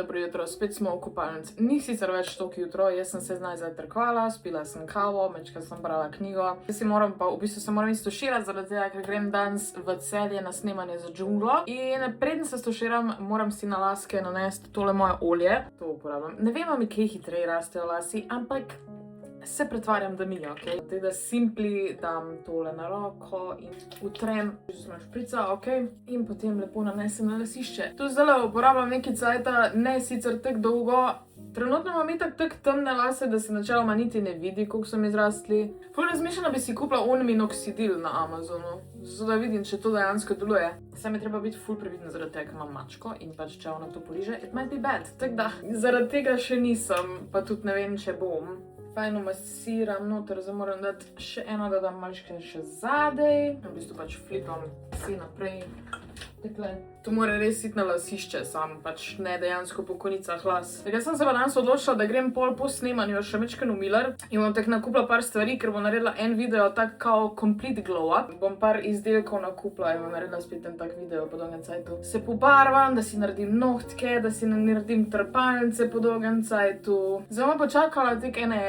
Dobro jutro, spet smo v kopalnici. Ni sicer več toliko jutro, jaz sem se znaj zajtrkovala, spila sem kavo, večkrat sem brala knjigo. Se moram istuširati, zaradi tega, ker grem danes v Celje na snemanje za Džunglo. In preden se stuširam, moram si na laske nanesti tole moje olje. To uporabljam. Ne vem, ali mi kaj hitreje rastejo lasi, ampak se pretvarjam, da mi je, ok? Tako da simpli dam tole na roko in utrem, že sem šprica, ok? In potem lepo nanesem na lasišče. Tu zdaj uporabljam nekaj cajta, ne sicer tako dolgo. Trenutno imam itak tako temne lase, da se načeloma niti ne vidi, koliko so mi zrastli. Ful razmišljam, da bi si kupila minoxidil na Amazonu, zato da vidim, če to dejansko deluje. Sam je treba biti ful previdna zaradi tega, ker imam mačko in pač če ona to poliže, it might be bad. Tako da, zaradi tega še nisem, pa tudi ne vem, če bom. Fajno masiram noter, zdaj moram dati še eno, da dam malčke še zadej. V bistvu pač flipam si naprej. Takle. To mora res iti na lasišče, sam pač ne dejansko po konicah las. Tako sem se pa danes odločila, da grem pol po snemanju še mečken v Miller in bom tako nakupila par stvari, ker bom naredila en video tak kao complete glow up. Bom par izdelkov nakupila in bom naredila spet en tak video po dolgem cajtu. Se pobarvam, da si naredim nohtke, da si naredim trpalnice po dolgem cajtu. Zdaj bom počakala tek ene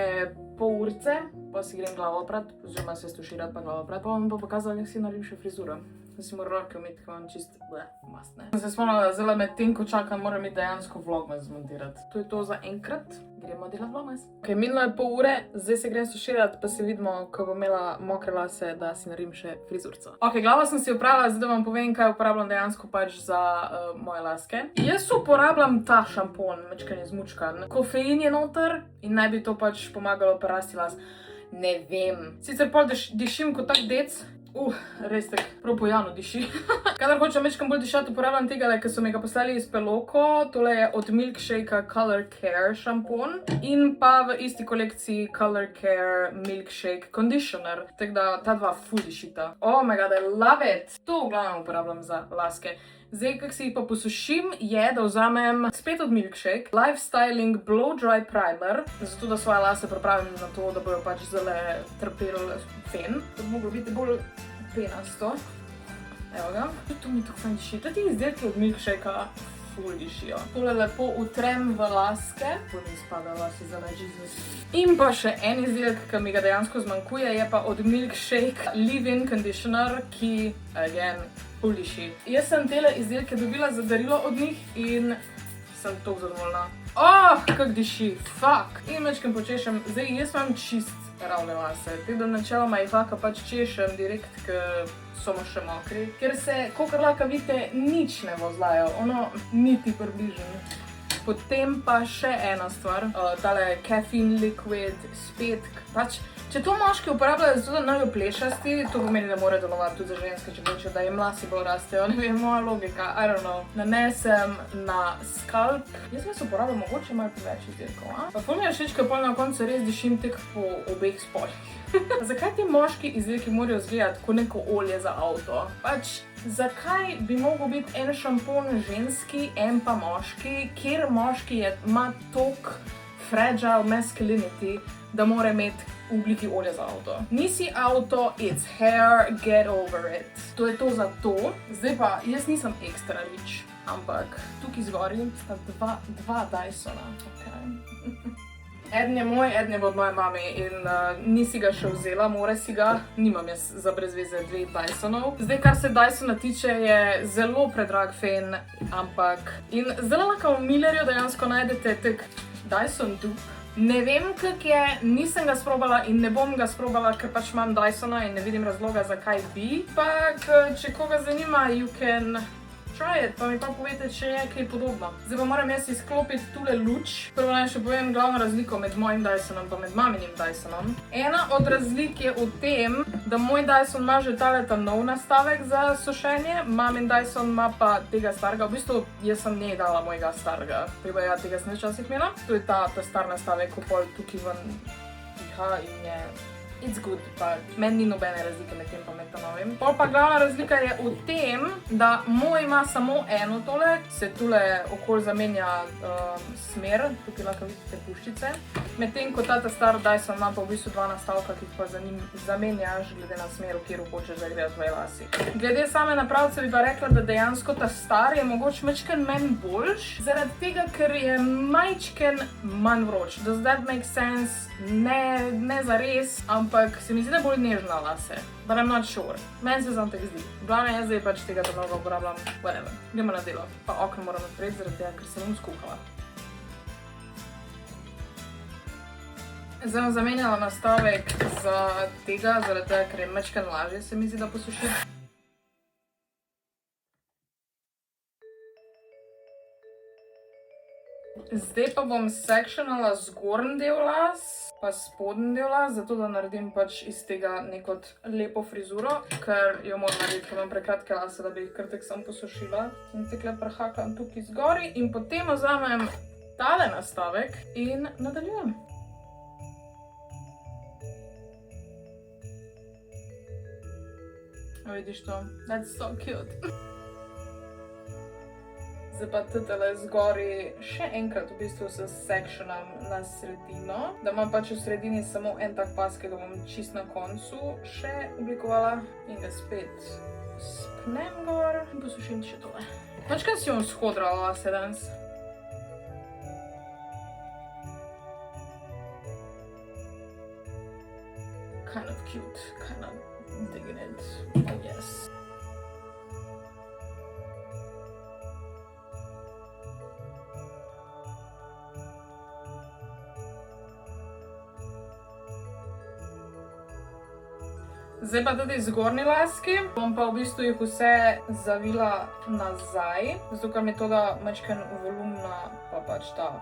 pol urce, pa si grem glavo prat, oziroma se stuširati pa glavo prat, pa bom pa pokazala, kako si naredim še frizuro. Da si moram roke umeti, ko imam čist mastne. Sem se spomnila, da zdaj med tem, ko čakam, moram iti dejansko vlogmas zmontirati. To je to za enkrat. Gremo delati vlogmas. Ok, minilo je pol ure, zdaj se grem stuširati, pa se vidimo, ko bom imela mokre lase, da si naredim še frizurco. Ok, glavo sem si opravila, zdaj da vam povem, kaj uporabljam dejansko pač za moje laske. Jaz uporabljam ta šampon, mečkan izmučkan. Kofein je noter in naj bi to pač pomagalo prerasti las. Ne vem. Sicer pol dišim kot tak dec. Res tak propojano diši. Kadar hočem mečkam bolj dišati, uporabljam tega, ker so mi ga poslali iz Peloko. Tole je od Milkshake Color Care šampon in pa v isti kolekciji Color Care Milkshake Conditioner. Tako da ta dva ful dišita. Oh my god, I love it! To v glavnem uporabljam za laske. Zdaj, kak si jih pa posušim, je, da vzamem spet od Milkshake Life Styling Blow Dry Primer, zato da svoje lase pripravim na to, da bojo pač zelo trpeli fen. To bi moglo biti bolj penasto. Evo ga. To mi tako fajn diši. To ti izdelki od Milkshakea ful dišijo. Tole lepo utrem v laske. Ful mi spada lasi za Jesus. In pa še en izdelek, ki mi ga dejansko zmanjkuje, je pa od Milkshake Leave-In Conditioner, ki, again, ful diši. Jaz sem tele izdelke dobila za darilo od njih in sem toliko zadovoljna. Kak diši, fuck! In mečkem počešem. Zdaj, jaz imam čist ravne lase. Tako da načeloma jih lahko pač češem direkt, ker so mu še mokri. Ker se, kakor lahko vidite, nič ne vozlajo. Ono, niti približno. Potem pa še ena stvar. Tale Caffeine Liquid spet, pač, če to moški uporabljajo zato, da najo plešasti, to pomeni, da mora delovati tudi za ženske, če hoče, da jim lasi bolj rastejo. Ne vem, moja logika, I don't know. Nanesem na skalp. Jaz sem se uporabljala mogoče malo preveč izdelkov, a? Pa ful mi je všeč, ker pol na koncu res dišim tek po obeh spolih. Zakaj ti moški izdelki morajo izgledati kot neko olje za avto? Pač, zakaj bi mogel biti en šampon ženski, en pa moški, kjer moški ima tok fragile masculinity, da mora imeti v obliki olja za avto. Nisi avto, it's hair, get over it. To je to za to. Zdaj pa, jaz nisem extra rich, ampak tukaj zgori sta dva Dysona. Eden je moj, eden je od moje mami in nisi ga še vzela, mora si ga. Nimam jaz za brez veze dveh Dysonov. Zdaj, kar se Dysona tiče, je zelo predrag fen, ampak... In zelo lahko v Millerju dejansko najdete tak Dyson dupe. Ne vem, kak je, nisem ga sprobala in ne bom ga sprobala, ker pač imam Dysona in ne vidim razloga, zakaj bi. Pak, če koga zanima, you can try it, pa mi pa povete, če je kaj podobno. Zdaj pa moram jaz izklopiti tule luč. Prvo naj še povem glavno razliko med mojim Dysonom pa med maminim Dysonom. Ena od razlik je v tem, da moj Dyson ima že ta nov nastavek za sušenje, mamin Dyson ima pa tega starega. V bistvu, jaz sem njej dala mojega starega. Treba ja, tega sem včasih imela. To je ta star nastavek, ko pol tukaj ven piha in je it's good, pa meni ni nobene razlike med tem pa med novim. Pol pa glavna razlika je v tem, da moj ima samo eno tole, se tule okoli zamenja smer, tukaj lahko vidite puščice. Medtem ko ta star Dyson ima pa v bistvu dva nastavka, ki jih pa za njim zamenjaš glede na smer, v kjer hočeš, da grejo tvoje lasi. Glede same napravice bi pa rekla, da dejansko ta star je mogoče majčken meni boljš, zaradi tega, ker je majčken manj vroč. Does that make sense? Ne zares, ampak se mi zdi, da bolj nežna lase. But I'm not sure. Meni se samo tako zdi. Glavno jaz zdaj pač tega dolgo uporabljam. Whatever. Gremo na delo. Pa okno moram odpreti, zaradi tega, ker se bom skuhala. Zdaj bom zamenjala nastavek za tega, zaradi tega, ker je majčken lažje se mi zdi, da posušiti. Zdaj pa bom sectionala zgornji del las, pa spodnji del las, zato da naredim pač iz tega neko lepo frizuro, ker jo moram narediti, ker imam prekratke lase, da bi jih kar tek sem posušila. In tekle prehakam tukaj zgori in potem vzamem tale nastavek in nadaljujem. Vidiš to? That's so cute. Zdaj pa tutele zgori še enkrat v bistvu se sectionam na sredino, da imam pač v sredini samo en tak pas, ki ga bom čist na koncu še oblikovala in ga spet spnem gor in posušim še tole. Mačkaj si bom shodrala lase danes. Kind of cute, kind of digging it, I guess. Zdaj pa tudi zgornji laski, bom pa v bistvu jih vse zavila nazaj, zato ker mi to da majčken volumna, pa pač ta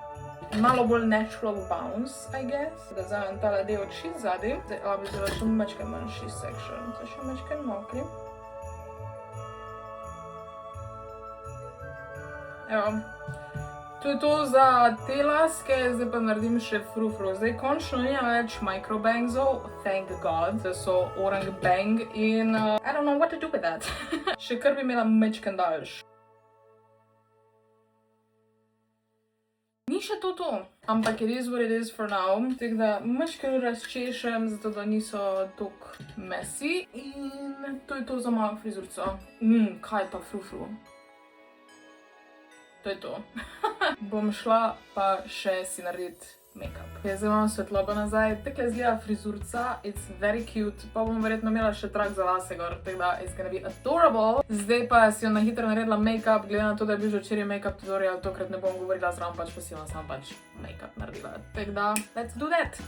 malo bolj natural bounce, I guess. Da vzamem tale del čist zadaj, zdaj bi vzela še majčken manjši section, zdaj še majčken mokri. Evo. To je to za te laske, zdaj pa naredim še frufru. Zdaj končno nimam več microbangsov, thank God, da so orang bang in I don't know what to do with that. Še kar bi imela majčken daljš. Ni še to, ampak it is what it is for now. Tako da majčken razčešem, zato da niso tok messy in to je to za mojo frizurico. Kaj je pa frufru? To je to. Bom šla pa še si narediti make-up. Zdaj imam svetlobo nazaj, tako izgleda frizurica, it's very cute, pa bom verjetno imela še trak za lase gor, tako da it's gonna be adorable. Zdaj pa si jo na hitro naredila make-up, glede na to, da je bil že včeraj make-up tutorial, tokrat ne bom govorila zraven, pač pa si bom sam pač make-up naredila. Tako da, let's do that!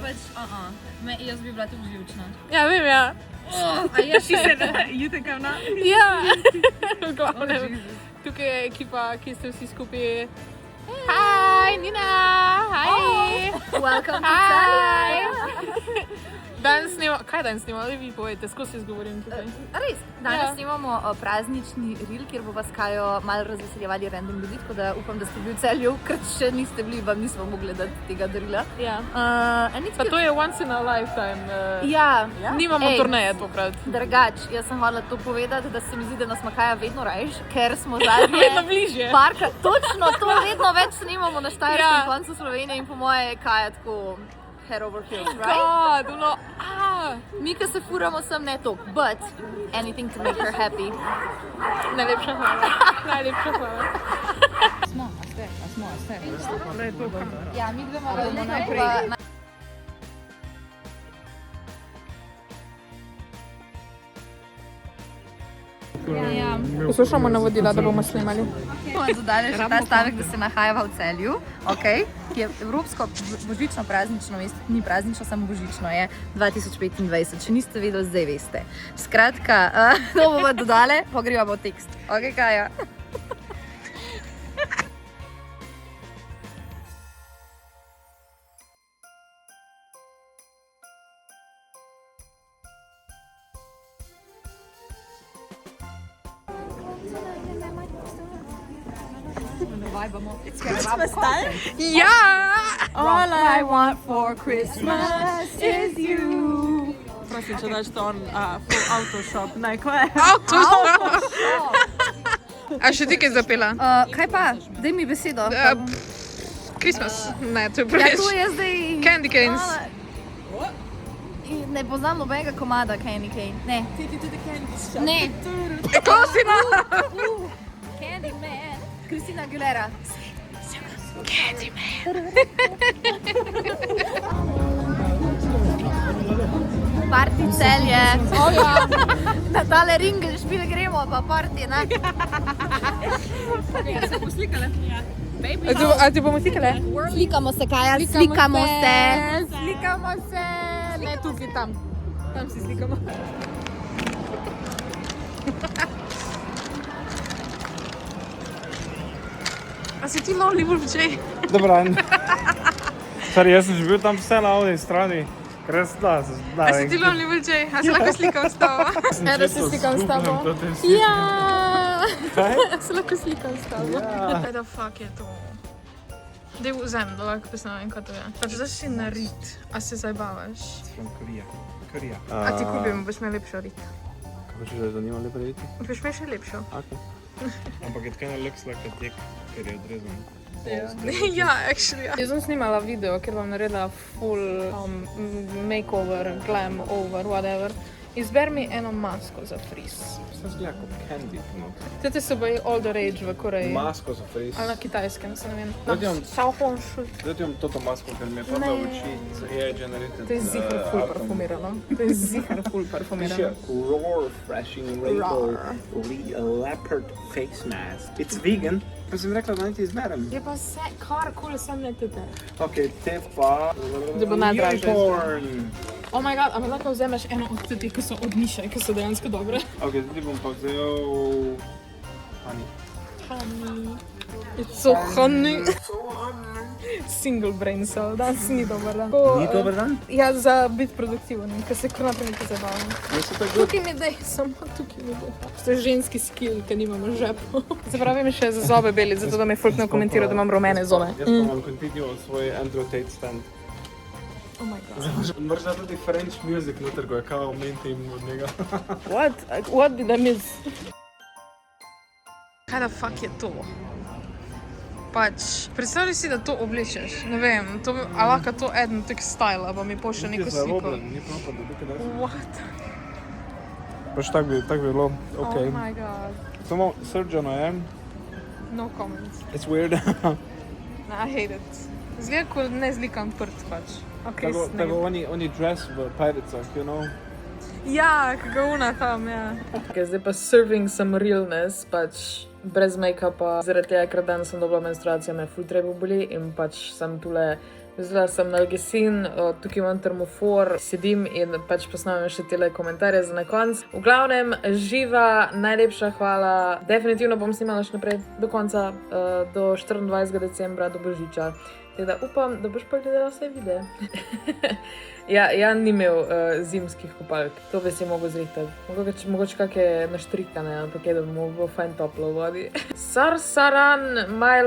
Pač, jaz bi bila tudi živčna. Ja, vem, ja. A ja, she said that, you think I'm not? Ja, v glavnem. Tukaj je ekipa, ki ste vsi skupaj. Hi, Nina! Hi! Welcome to Hi! Italia! Kaj danes snimamo? Vi povejte, skozi izgovorim tukaj. Res, danes Ja. snimamo praznični reel, kjer bo vas Kajo malo razveseljevali random ljudi, tako da upam, da ste bili v Celju, ker če niste bili, vam nismo mogli dati tega darila. Ja. And it's Pa good. to je once in a lifetime. Ja, Nimamo Ej. turneje tokrat. Drugač, jaz sem hodila to povedati, da se mi zdi, da nas ima Kaja vedno rajš, ker smo zadnje Vedno bližje. parka, točno to vedno več snimamo na Štajerskem Ja. koncu Slovenije in po moje je Kaja tako head over heels, right? God, no. Mi, ki se furamo, sem ne to, but anything to make her happy. Najlepša hvala. Najlepša hvala. Ja, mi gremo naprej. Poslušamo navodila, da bomo snimali. Bomo dodali še ta stavek, da se nahajava v Celju, okay, ki je evropsko božično praznično mesto, ni praznično, samo božično je 2025. Če niste vedeli, zdaj veste. Skratka, to bomo dodali, pogrevamo tekst. Ok, Kaja? Ja! All I want for Christmas is you. Prosim, če daš to full autoshop, najkvaj. A še ti kaj zapela? Kaj pa? Daj mi besedo. Christmas. Ne, to je Ja, preveč. to je zdaj... Candy canes. Ne poznam nobenega komada Candy Cane. Ne. Ne. Close enough. Candy Man. Christina Aguilera. Party Celje. Oh, ja. Na tale ringel špil gremo, pa party, ne? A ti bomo slikale? Slikamo se, Kaja, slikamo se. Slikamo se. Ne, tukaj, tam. Tam si slikamo. A si ti Lonely Wolf J? Dobar dan. Sorry, jaz sem že bil tam vse na ovni strani. Res da, A si ti Lonely Wolf J? A se lahko slikam s tabo? Ja, da se slikam s tabo. Ja! Kaj? Se lahko slikam s tabo. Ja. Kaj da fuck je to? Dej vzem, da lahko posnamem, kaj to je. Pač da si narit, a se zabavaš. From Korea. Korea. A ti kupim, boš imel lepšo rit. Kako ćeš da zanima lepo vidjeti? Boš imel še lepšo. Okay. Ampak it kinda looks like a dick, ker je odrezan. Ja, actually. Jaz sem snimala video, ker bom naredila full makeover, glam over, whatever. Izber mi eno masko za frizz. Sem zgleda kot candy ponotri. Tete so bili all the rage v Koreji. Masko za frizz. Ali na kitajskem, se ne vem. Da ti imam- Xiaohongshu. Zdaj ti imam toto masko, ker mi je padla v oči. Je generated. To je zihar full parfumirano. To je zihar full Piše parfumirano. Raw Refreshing Rainbow Leopard Face Mask. It's vegan. Pa sem rekla, da niti izmerem. Je pa vse, karkoli sem ne tete. Ok, te pa... Da bo najdražje. Unicorn. Oh my god, a mi lahko vzameš eno od teh, ki so od Miše, ki so dejansko dobre? Ok, zdaj ti bom pa vzel... Honey. Honey. It's so honey. Single brain cell, danes ni dober dan. Ni dober dan? Ja, za biti produktiven, ker se kar naprej nekaj zabavam. Niso tako Tukaj mi dej, samo tukaj mi dej. To je ženski skill, ker nimamo žepov. Zapravi mi še za zobe beli, zato da mi folk ne komentira, da imam rumene zobe. Jaz pa vam continue svoj Andrew Tate stand. Oh my god. Moraš da tudi French music noter, ko je kao main theme od njega. What? What did I miss? Kaj da fuck je to? Pač, predstavljaj si, da to oblečeš, ne vem, to bi, a lahko to eden tak style, pa mi pošlje neko sliko. Ni proper, da tukaj daš. What? Pač tak bi bilo, Oh okej. my god. Samo srđano je. No comments. It's weird. I hate it. Zgleda, ko ne zlikam prst pač. Okay, Tako oni dress v Piratesah, you know? Ja, kako una tam, ja. Okay, zdaj pa serving some realness, pač brez make-upa, zaradi tega, ker danes sem dobila menstruacijo, me ful treba boli in pač sem tule, vzela sem nalgesin, tukaj imam termofor, sedim in pač posnamem še tele komentarje za na konc. V glavnem, živa, najlepša hvala, definitivno bom snimala še naprej do konca, do 24. decembra, do Božiča. Tako da upam, da boš pa gledala vse videe. Ja, Jan ni imel zimskih kopalk, to bi si mogel zrihtati. Mogoče kakšne naštrikane, ampak je, da bo bilo fajn toplo v vodi. Saran, my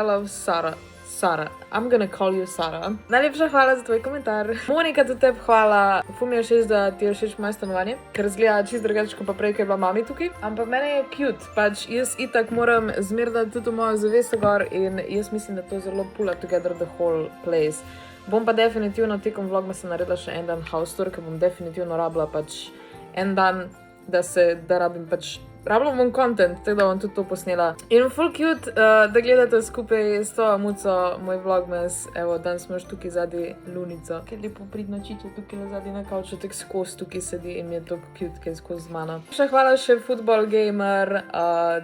love Sara. Sara, I'm gonna call you Sara. Najlepša hvala za tvoj komentar. Monika, tudi tebi hvala. Ful mi je všeč, da ti je všeč moje stanovanje, ker zgleda čisto drugače kot pa prej, ker je bila mami tukaj. Ampak meni je cute, pač jaz itak moram zmerati tudi mojo zaveso gor in jaz mislim, da to zelo pull together the whole place. Bom pa definitivno tekom vlogma se naredila še en dan house tour, ker bom definitivno rabila pač en dan, da rabim pač rabljam bom content, tako da bom tudi to posnela. In full cute, da gledate skupaj s to muco moj vlogmas. Evo, danes imaš tukaj zadnji Lunico, ki je lepo pridno čičo tukaj zadnji na kavču, tako skozi tukaj sedi in mi je to cute, ki je skozi z mano. Še hvala še Football Gamer,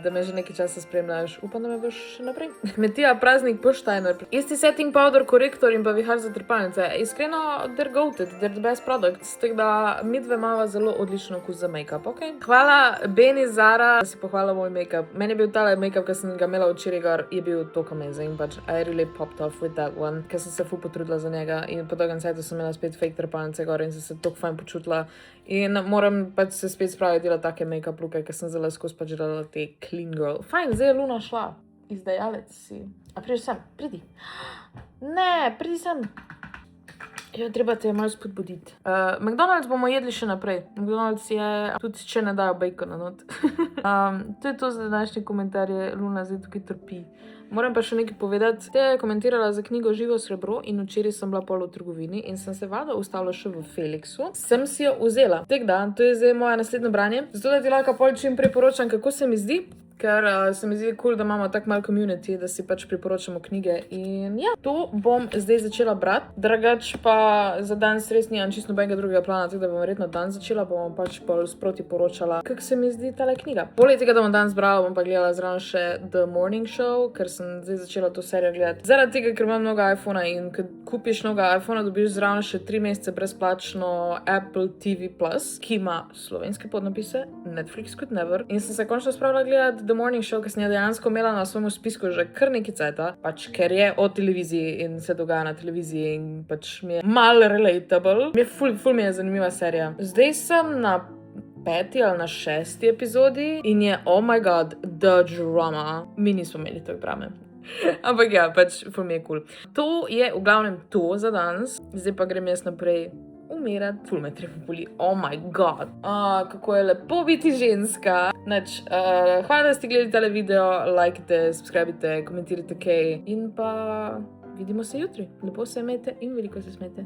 da me že nekaj časa spremljaš. Upam, da me boš še naprej. Kmetija, praznik, Poštajner. Isti setting powder, korektor in pa vihar za trepalnice. Iskreno, they're goated, they're the best products. Tako da mi dve imava zelo odlično okus za make-up, ok? Hvala Beni da si pohvala moj make-up. Meni je bil tale make-up, ki sem ga imela včeraj gor, je bil tok amazing, pač I really popped off with that one, ker sem se ful potrudila za njega in po dolgem cajtu sem imela spet fake trepalnice gor in sem se tok fajn počutila in moram pač se spet spraviti delati take make-up luke, ker sem zelo skozi pač delala te clean girl. Fajn, zdaj je Luna šla. Izdajalec si. A prideš sem? Pridi. Ne, pridi sem. Ja, treba te je malo spodbuditi. McDonald's bomo jedli še naprej. McDonald's je, tudi če ne dajo bacona not. To je to za današnje komentarje. Luna zdaj tukaj trpi. Moram pa še nekaj povedati. Te je komentirala za knjigo Živo srebro in včeraj sem bila pol v trgovini in sem se valjda ustavila še v Felixu. Sem si jo vzela. Tek da, to je zdaj moje naslednje branje. Zato da ti lahko pol čim priporočam, kako se mi zdi. Ker se mi zdi cool, da imamo tako malo community, da si pač priporočamo knjige in ja, to bom zdaj začela brati. Drugač pa za danes res nimam čisto nobenega drugega plana, tako da bom verjetno dan začela, bom pač pol sproti poročala, kako se mi zdi tale knjiga. Poleg tega, da bom danes brala, bom pa gledala zraven še The Morning Show, ker sem zdaj začela to serijo gledati. Zaradi tega, ker imam mnogo iPhona in kad kupiš mnogo iPhona, dobiš zraven še 3 mesece brezplačno Apple TV+, ki ima slovenske podnapise, Netflix kot never. In sem se končno spravila gledati The Morning Show, ki sem jo dejansko imela na svojemu spisku že kar nekaj cajta, pač ker je o televiziji in se dogaja na televiziji in pač mi je mal relatable. Ful mi je zanimiva serija. Zdaj sem na 5. ali na 6. epizodi in je, oh my god, the drama. Mi nismo imeli tako drame. Ampak ja, pač ful mi je cool. To je v glavnem to za danes. Zdaj pa grem jaz naprej umirati. Ful me treba boli. Oh my god. Kako je lepo biti ženska. Hvala, da ste gledali tale video. Lajkite, subscribite, komentirajte kaj. In pa vidimo se jutri. Lepo se imejte in veliko se smejte.